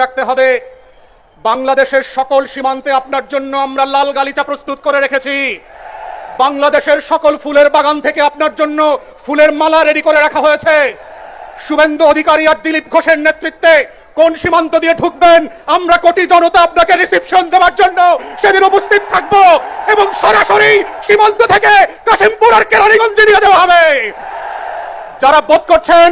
রাখতে হবে, বাংলাদেশের সকল সীমান্তে আপনার জন্য আমরা লাল গালিচা প্রস্তুত করে রেখেছি। বাংলাদেশের সকল ফুলের বাগান থেকে আপনার জন্য ফুলের মালা রেডি করে রাখা হয়েছে। শুভেন্দু অধিকারী আর দিলীপ ঘোষের নেতৃত্বে কোন সীমান্ত দিয়ে ঢুকবেন, আমরা কোটি জনতা আপনাকে রিসিপশন দেওয়ার জন্য সেদিন উপস্থিত থাকব এবং সরাসরি সীমান্ত থেকে কাশিমপুর আর কেরানীগঞ্জে নিয়ে দেওয়া হবে। যারা বোধ করছেন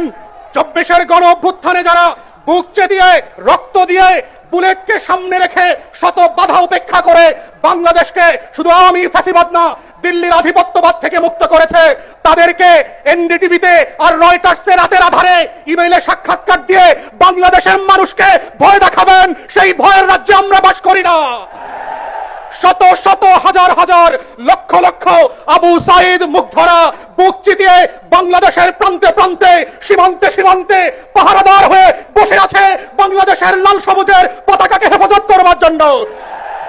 24-এর গণ অভ্যুত্থানে যারা বুক চেয়ে রক্ত দিয়ে বুলেটকে সামনে রেখে শত বাধা উপেক্ষা করে বাংলাদেশকে শুধু আওয়ামী ফ্যাসিবাদ না দিল্লির আধিপত্যবাদ থেকে মুক্ত করেছে, তাদেরকে এনডিটিভিতে আর রয়টার্সের রাতের আধারে ইমেইলে সাক্ষাৎকার দিয়ে বাংলাদেশের মানুষকে ভয় দেখাবেন, সেই ভয়ের রাজ্যে আমরা বাস করি না। শত শত হাজার হাজার লক্ষ লক্ষ আবু সাইদ মুগ্ধরা বুক চিতিয়ে বাংলাদেশের প্রান্তে প্রান্তে সীমান্তে সীমান্তে পাহারাদার হয়ে বসে আছে বাংলাদেশের লাল সবুজের পতাকাকে হেফাজত করবার জন্য।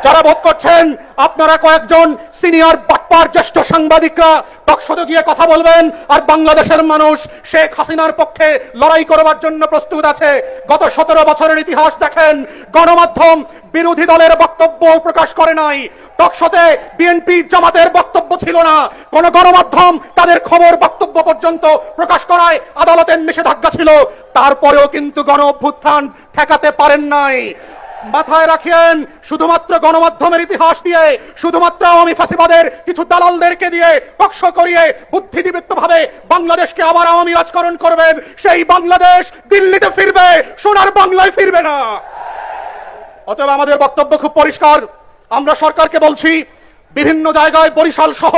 যারা বোধ করছেন আপনারা কয়েকজন সিনিয়র বাটপার জ্যেষ্ঠ সাংবাদিকরা টকশোতে গিয়ে কথা বলবেন আর বাংলাদেশের মানুষ শেখ হাসিনার পক্ষে লড়াই করবার জন্য প্রস্তুত আছে, গত 17 বছরের ইতিহাস দেখেন, গণমাধ্যম বিরোধী দলের বক্তব্য প্রকাশ করে নাই। টকশোতে বিএনপি জামাতের বক্তব্য ছিল না, কোন গণমাধ্যম তাদের খবর বক্তব্য পর্যন্ত প্রকাশ করায় আদালতের নিষেধাজ্ঞা ছিল। তারপরেও কিন্তু গণ অভ্যুত্থান ঠেকাতে পারেন নাই। মাথায় রাখেন, শুধুমাত্র গণমাধ্যমের ইতিহাস দিয়ে, শুধুমাত্র আওয়ামী ফ্যাসিবাদের কিছু দালালদেরকে দিয়ে টকশো করিয়ে বুদ্ধিদীপ্ত ভাবে বাংলাদেশকে আবার আওয়ামী রাজকরণ করবেন, সেই বাংলাদেশ দিল্লিতে ফিরবে, সোনার বাংলায় ফিরবে না। অতএব আমাদের বক্তব্য খুব পরিষ্কার। আমরা সরকারকে বলছি, বিভিন্ন জায়গায় বরিশাল সহ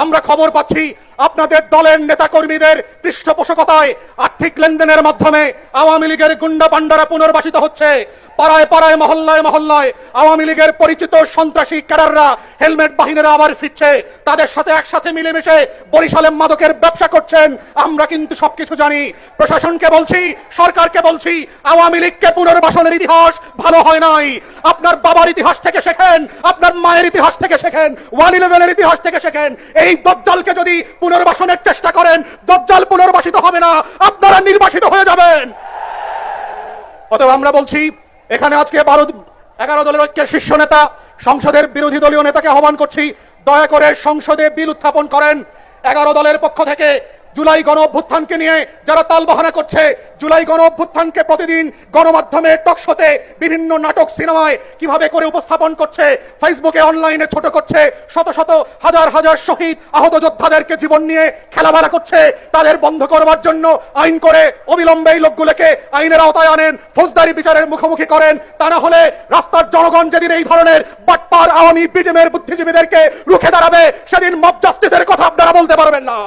আমরা খবর পাচ্ছি আপনাদের দলের নেতা কর্মীদের পৃষ্ঠপোষকতায় আর্থিক লেনদেনের মাধ্যমে আওয়ামী লীগের গুন্ডা পান্ডারা পুনর্বাসিত হচ্ছে। পাড়ায় পাড়ায় মহল্লায় মহল্লায় আওয়ামী লীগের পরিচিত সন্ত্রাসী ক্যাডাররা হেলমেট বাহিনীরা আবার ফিরছে, তাদের সাথে একসাথে মিলেমিশে বরিশালে মাদকের ব্যবসা করছেন। আমরা কিন্তু সবকিছু জানি। প্রশাসনকে বলছি, সরকারকে বলছি, আওয়ামী লীগকে পুনর্বাসনের ইতিহাস ভালো হয় নাই। আপনার বাবার ইতিহাস থেকে শেখেন, আপনার মায়ের ইতিহাস থেকে শেখেন, 111-এর ইতিহাস থেকে শেখেন। এই দজ্জালকে যদি পুনর্বাসনের চেষ্টা করেন, দজ্জাল পুনর্বাসিত হবে না, আপনারা নির্বাসিত হয়ে যাবেন। অতএব আমরা বলছি, এখানে আজকে 11 দলের ঐক্যের শীর্ষ নেতা, সংসদের বিরোধী দলীয় নেতাকে আহ্বান করছি, দয়া করে সংসদে বিল উত্থাপন করেন। 11 দলের পক্ষ থেকে জুলাই গণ অভ্যুত্থানকে নিয়ে যারা তালবাহানা করছে, জুলাই গণ অভ্যুত্থানকে প্রতিদিন গণমাধ্যমে টকশোতে বিভিন্ন নাটক সিনেমায় কিভাবে করে উপস্থাপন করছে, ফেসবুকে অনলাইনে ছোট করছে, শত শত হাজার হাজার শহীদ আহত যোদ্ধাদেরকে জীবন নিয়ে খেলাবেলা করছে, তাদের বন্ধ করবার জন্য আইন করে অবিলম্বে এই লোকগুলোকে আইনের আওতায় আনেন, ফৌজদারি বিচারের মুখোমুখি করেন। তা না হলে রাস্তার জনগণ যেদিন এই ধরনের বাটপার আওয়ামী বিজেপির বুদ্ধিজীবীদেরকে রুখে দাঁড়াবে, সেদিন মব জাস্টিসের কথা আপনারা বলতে পারবেন না।